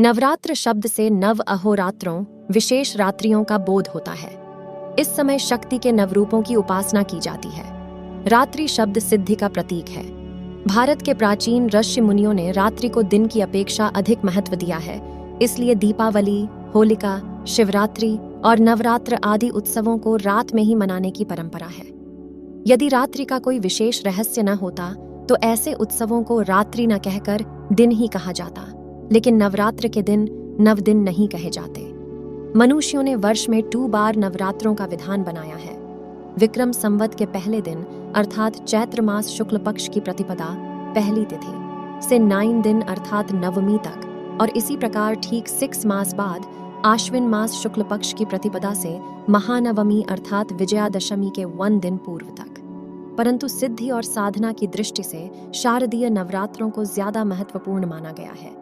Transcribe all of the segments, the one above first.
नवरात्र शब्द से नव अहोरात्रों, विशेष रात्रियों का बोध होता है। इस समय शक्ति के नवरूपों की उपासना की जाती है। रात्रि शब्द सिद्धि का प्रतीक है। भारत के प्राचीन ऋषि मुनियों ने रात्रि को दिन की अपेक्षा अधिक महत्व दिया है। इसलिए दीपावली, होलिका, शिवरात्रि और नवरात्र आदि उत्सवों को रात में ही मनाने की परंपरा है। यदि रात्रि का कोई विशेष रहस्य न होता तो ऐसे उत्सवों को रात्रि न कहकर दिन ही कहा जाता। लेकिन नवरात्र के दिन नवदिन नहीं कहे जाते। मनुष्यों ने वर्ष में 2 बार नवरात्रों का विधान बनाया है। विक्रम संवत के पहले दिन अर्थात चैत्र मास शुक्ल पक्ष की प्रतिपदा पहली तिथि से 9 दिन अर्थात नवमी तक, और इसी प्रकार ठीक 6 मास बाद आश्विन मास शुक्ल पक्ष की प्रतिपदा से महानवमी अर्थात विजयादशमी के 1 दिन पूर्व तक। परंतु सिद्धि और साधना की दृष्टि से शारदीय नवरात्रों को ज्यादा महत्वपूर्ण माना गया है।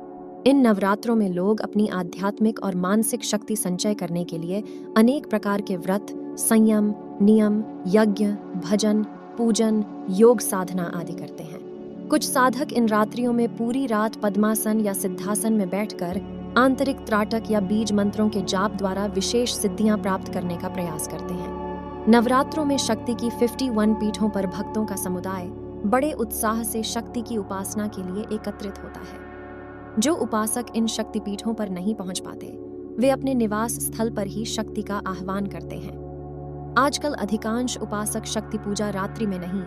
इन नवरात्रों में लोग अपनी आध्यात्मिक और मानसिक शक्ति संचय करने के लिए अनेक प्रकार के व्रत, संयम, नियम, यज्ञ, भजन, पूजन, योग साधना आदि करते हैं। कुछ साधक इन रात्रियों में पूरी रात पद्मासन या सिद्धासन में बैठकर आंतरिक त्राटक या बीज मंत्रों के जाप द्वारा विशेष सिद्धियां प्राप्त करने का प्रयास करते हैं। नवरात्रों में शक्ति की 51 पीठों पर भक्तों का समुदाय बड़े उत्साह से शक्ति की उपासना के लिए एकत्रित होता है। जो उपासक इन शक्तिपीठों पर नहीं पहुंच पाते, वे अपने निवास स्थल पर ही शक्ति का आह्वान करते हैं। आजकल अधिकांश उपासक शक्ति पूजा रात्रि में नहीं,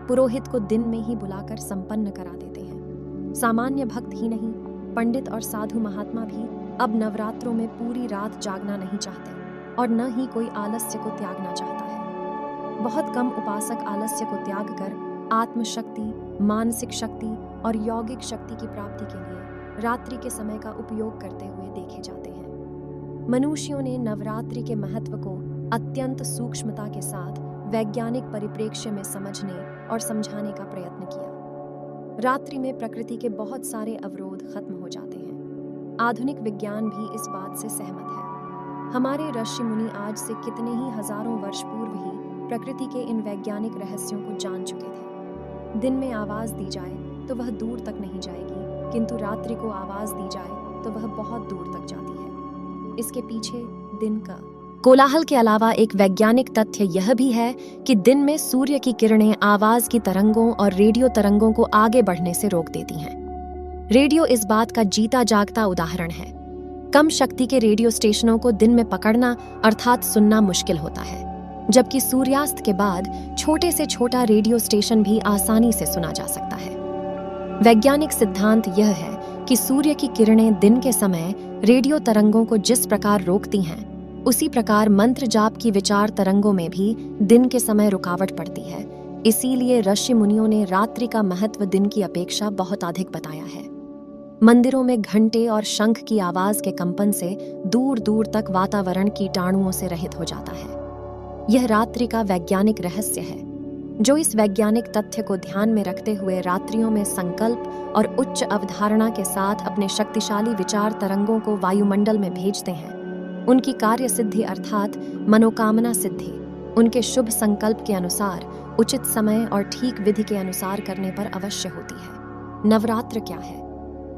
पुरोहित को दिन में ही बुलाकर संपन्न करा देते हैं। सामान्य भक्त ही नहीं, पंडित और साधु महात्मा भी अब नवरात्रों में पूरी रात जागना नहीं चाहते और न ही कोई आलस्य को त्यागना चाहता है। बहुत कम उपासक आलस्य को त्याग कर आत्मशक्ति, मानसिक शक्ति और यौगिक शक्ति की प्राप्ति के लिए रात्रि के समय का उपयोग करते हुए देखे जाते हैं। मनुष्यों ने नवरात्रि के महत्व को अत्यंत सूक्ष्मता के साथ वैज्ञानिक परिप्रेक्ष्य में समझने और समझाने का प्रयत्न किया। रात्रि में प्रकृति के बहुत सारे अवरोध खत्म हो जाते हैं। आधुनिक विज्ञान भी इस बात से सहमत है। हमारे ऋषि मुनि आज से कितने ही हजारों वर्ष पूर्व ही प्रकृति के इन वैज्ञानिक रहस्यों को जान चुके थे। दिन में आवाज दी जाए तो वह दूर तक नहीं जाएगी, किंतु रात्रि को आवाज दी जाए तो वह बहुत दूर तक जाती है। इसके पीछे दिन का कोलाहल के अलावा एक वैज्ञानिक तथ्य यह भी है कि दिन में सूर्य की किरणें आवाज की तरंगों और रेडियो तरंगों को आगे बढ़ने से रोक देती हैं। रेडियो इस बात का जीता जागता उदाहरण है। कम शक्ति के रेडियो स्टेशनों को दिन में पकड़ना अर्थात सुनना मुश्किल होता है, जबकि सूर्यास्त के बाद छोटे से छोटा रेडियो स्टेशन भी आसानी से सुना जा सकता है। वैज्ञानिक सिद्धांत यह है कि सूर्य की किरणें दिन के समय रेडियो तरंगों को जिस प्रकार रोकती हैं, उसी प्रकार मंत्र जाप की विचार तरंगों में भी दिन के समय रुकावट पड़ती है। इसीलिए ऋषि मुनियों ने रात्रि का महत्व दिन की अपेक्षा बहुत अधिक बताया है। मंदिरों में घंटे और शंख की आवाज के कंपन से दूर दूर तक वातावरण कीटाणुओं से रहित हो जाता है। यह रात्रि का वैज्ञानिक रहस्य है। जो इस वैज्ञानिक तथ्य को ध्यान में रखते हुए रात्रियों में संकल्प और उच्च अवधारणा के साथ अपने शक्तिशाली विचार तरंगों को वायुमंडल में भेजते हैं, उनकी कार्य सिद्धि अर्थात मनोकामना सिद्धि उनके शुभ संकल्प के अनुसार, उचित समय और ठीक विधि के अनुसार करने पर अवश्य होती है। नवरात्र क्या है?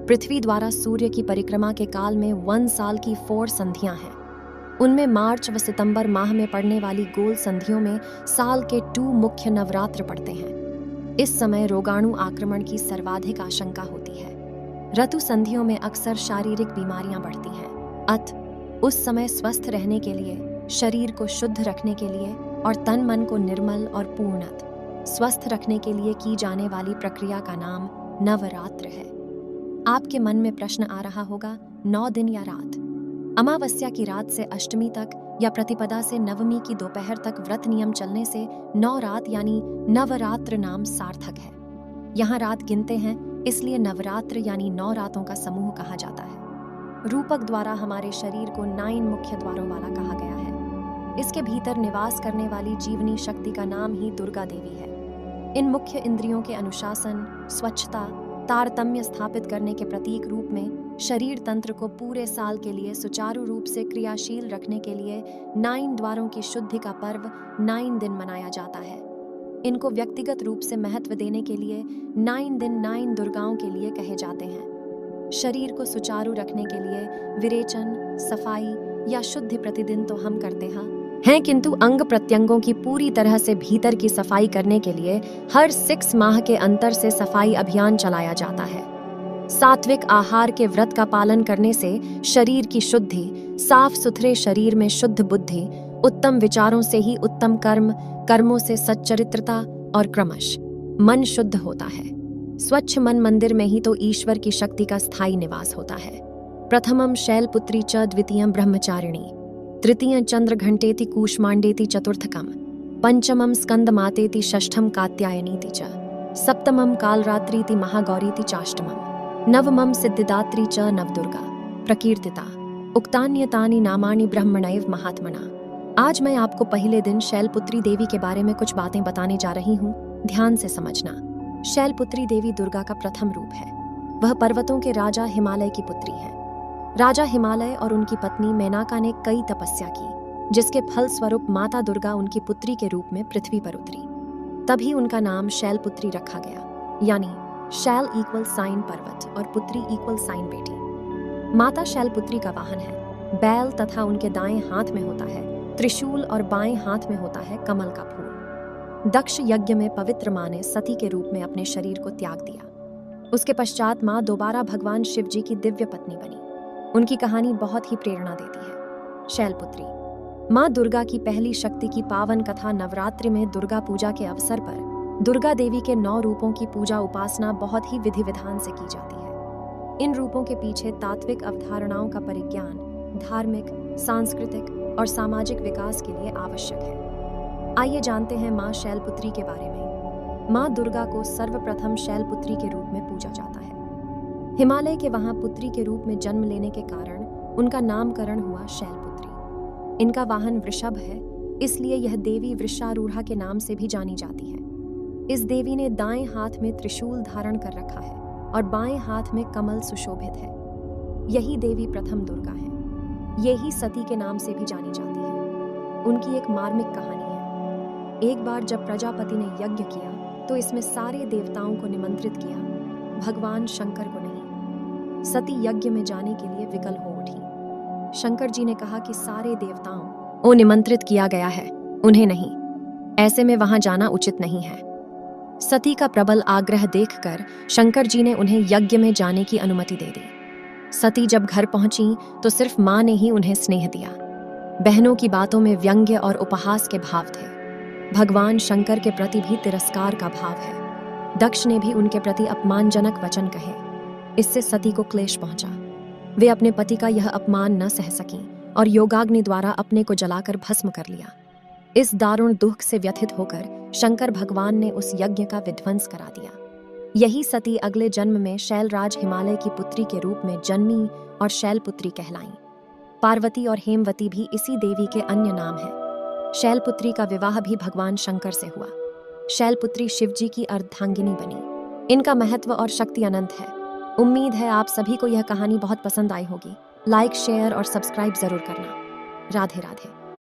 पृथ्वी द्वारा सूर्य की परिक्रमा के काल में 1 साल की 4 संधियां हैं। उनमें मार्च व सितंबर माह में पड़ने वाली गोल संधियों में साल के 2 मुख्य नवरात्र पड़ते हैं। इस समय रोगाणु आक्रमण की सर्वाधिक आशंका होती है। ऋतु संधियों में अक्सर शारीरिक बीमारियां बढ़ती हैं। अत उस समय स्वस्थ रहने के लिए, शरीर को शुद्ध रखने के लिए और तन मन को निर्मल और पूर्णत स्वस्थ रखने के लिए की जाने वाली प्रक्रिया का नाम नवरात्र है। आपके मन में प्रश्न आ रहा होगा, 9 दिन या रात? अमावस्या की रात से अष्टमी तक या प्रतिपदा से नवमी की दोपहर तक व्रत नियम चलने से 9 रात यानी नवरात्र नाम सार्थक है। यहाँ रात गिनते हैं, इसलिए नवरात्र यानी 9 रातों का समूह कहा जाता है। रूपक द्वारा हमारे शरीर को 9 मुख्य द्वारों वाला कहा गया है। इसके भीतर निवास करने वाली जीवनी शक्ति का नाम ही दुर्गा देवी है। इन मुख्य इंद्रियों के अनुशासन, स्वच्छता, तारतम्य स्थापित करने के प्रतीक रूप में शरीर तंत्र को पूरे साल के लिए सुचारू रूप से क्रियाशील रखने के लिए 9 द्वारों की शुद्धि का पर्व 9 दिन मनाया जाता है। इनको व्यक्तिगत रूप से महत्व देने के लिए 9 दिन 9 दुर्गाओं के लिए कहे जाते हैं। शरीर को सुचारू रखने के लिए विरेचन, सफाई या शुद्धि प्रतिदिन तो हम करते हैं, किंतु अंग प्रत्यंगों की पूरी तरह से भीतर की सफाई करने के लिए हर 6 माह के अंतर से सफाई अभियान चलाया जाता है। सात्विक आहार के व्रत का पालन करने से शरीर की शुद्धि, साफ सुथरे शरीर में शुद्ध बुद्धि, उत्तम विचारों से ही उत्तम कर्म, कर्मों से सच्चरित्रता और क्रमश मन शुद्ध होता है। स्वच्छ मन मंदिर में ही तो ईश्वर की शक्ति का स्थायी निवास होता है। प्रथमम शैलपुत्री च, द्वितीयं ब्रह्मचारिणी, तृतीयं चंद्रघंटेति कूष्मांडेति चतुर्थकम, पंचमं स्कंदमातेति षष्ठम कात्यायनीति च, सप्तमं कालरात्रीति महागौरीति चाष्टमम, नवमं सिद्धिदात्री च नवदुर्गा प्रकीर्तिता, उक्तान्यतानि नामानि ब्रह्मणैव महात्मना। आज मैं आपको पहले दिन शैलपुत्री देवी के बारे में कुछ बातें बताने जा रही हूँ, ध्यान से समझना। शैलपुत्री देवी दुर्गा का प्रथम रूप है। वह पर्वतों के राजा हिमालय की पुत्री है। राजा हिमालय और उनकी पत्नी मेनका ने कई तपस्या की, जिसके फल स्वरूप माता दुर्गा उनकी पुत्री के रूप में पृथ्वी पर उतरी। तभी उनका नाम शैलपुत्री रखा गया, यानी शैल इक्वल साइन पर्वत और पुत्री इक्वल साइन बेटी। माता शैलपुत्री का वाहन है बैल तथा उनके दाएं हाथ में होता है त्रिशूल और बाएं हाथ में होता है कमल का फूल। दक्ष यज्ञ में पवित्र मां ने सती के रूप में अपने शरीर को त्याग दिया। उसके पश्चात मां दोबारा भगवान शिव जी की दिव्य पत्नी बनी। उनकी कहानी बहुत ही प्रेरणा देती है। शैलपुत्री मां दुर्गा की पहली शक्ति की पावन कथा नवरात्रि में दुर्गा पूजा के अवसर पर दुर्गा देवी के 9 रूपों की पूजा उपासना बहुत ही विधि विधान से की जाती है। इन रूपों के पीछे तात्विक अवधारणाओं का परिज्ञान धार्मिक, सांस्कृतिक और सामाजिक विकास के लिए आवश्यक है। आइए जानते हैं मां शैलपुत्री के बारे में। मां दुर्गा को सर्वप्रथम शैलपुत्री के रूप में पूजा जाता है। हिमालय के वहां पुत्री के रूप में जन्म लेने के कारण उनका नामकरण हुआ शैलपुत्री। इनका वाहन वृषभ है, इसलिए यह देवी वृषारूढ़ा के नाम से भी जानी जाती है। इस देवी ने दाएं हाथ में त्रिशूल धारण कर रखा है और बाएं हाथ में कमल सुशोभित है। यही देवी प्रथम दुर्गा है। यही सती के नाम से भी जानी जाती है। उनकी एक मार्मिक कहानी है। एक बार जब प्रजापति ने यज्ञ किया तो इसमें सारे देवताओं को निमंत्रित किया, भगवान शंकर को नहीं। सती यज्ञ में जाने के लिए विकल हो उठी। शंकर जी ने कहा कि सारे देवताओं को निमंत्रित किया गया है, उन्हें नहीं। ऐसे में वहां जाना उचित नहीं है। सती का प्रबल आग्रह देखकर शंकर जी ने उन्हें यज्ञ में जाने की अनुमति दे दी। सती जब घर पहुंची तो सिर्फ मां ने ही उन्हें स्नेह दिया। बहनों की बातों में व्यंग्य और उपहास के भाव थे। भगवान शंकर के प्रति भी तिरस्कार का भाव है। दक्ष ने भी उनके प्रति अपमानजनक वचन कहे। इससे सती को क्लेश पहुंचा। वे अपने पति का यह अपमान न सह सकीं और योगाग्नि द्वारा अपने को जलाकर भस्म कर लिया। इस दारुण दुख से व्यथित होकर शंकर भगवान ने उस यज्ञ का विध्वंस करा दिया। यही सती अगले जन्म में शैलराज हिमालय की पुत्री के रूप में जन्मी और शैलपुत्री कहलाईं। पार्वती और हेमवती भी इसी देवी के अन्य नाम हैं। शैलपुत्री का विवाह भी भगवान शंकर से हुआ। शैलपुत्री शिवजी की अर्धांगिनी बनी। इनका महत्व और शक्ति अनंत है। उम्मीद है आप सभी को यह कहानी बहुत पसंद आई होगी। लाइक, शेयर और सब्सक्राइब जरूर करना। राधे राधे।